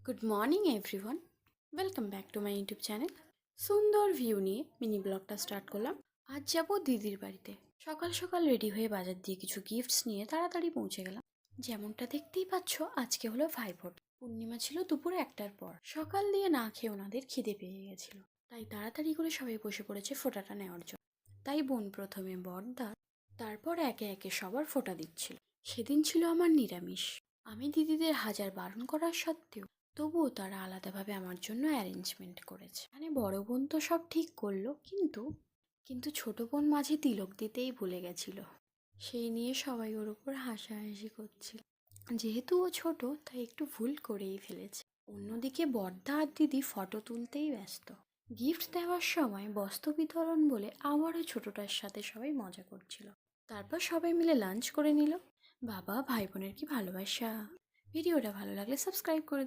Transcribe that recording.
Good morning everyone, welcome back to my YouTube channel. সুন্দর view নিয়ে mini ব্লগটা start করলাম। আজ যাব দিদির বাড়িতে। সকাল সকাল রেডি হয়ে বাজার দিয়ে কিছু গিফটস নিয়ে তাড়াতাড়ি পৌঁছে গেলাম। যেমনটা দেখতেই পাচ্ছ, আজকে হলো ভাইফোঁটা। পূর্ণিমা ছিল দুপুর 1টার পর। সকাল দিয়ে না খেয়ে ওনাদের খিদে পেয়ে গেছিল, তাই তাড়াতাড়ি করে সবাই বসে পড়েছে ফোঁটাটা নেওয়ার জন্য। তাই বোন প্রথমে বড়দা, তারপর একে একে সবার ফোঁটা দিচ্ছিল। সেদিন ছিল আমার নিরামিষ। আমি দিদিদের হাজার বারণ করার সত্ত্বেও তবুও তারা আলাদাভাবে আমার জন্য অ্যারেঞ্জমেন্ট করেছে। মানে বড় বোন তো সব ঠিক করলো, কিন্তু ছোট বোন মাঝে তিলক দিতেই ভুলে গেছিল। সেই নিয়ে সবাই ওর উপর হাসাহাসি করছিল। যেহেতু ও ছোট, তাই একটু ভুল করেই ফেলেছে। অন্যদিকে বড়দা আর দিদি ফটো তুলতেই ব্যস্ত। গিফট দেওয়ার সময় বস্ত্র বিতরণ বলে আবারও ছোটটার সাথে সবাই মজা করছিল। তারপর সবাই মিলে লাঞ্চ করে নিল। বাবা, ভাই বোনের কি ভালোবাসা! ভিডিওটা ভালো লাগলে সাবস্ক্রাইব করে দিও।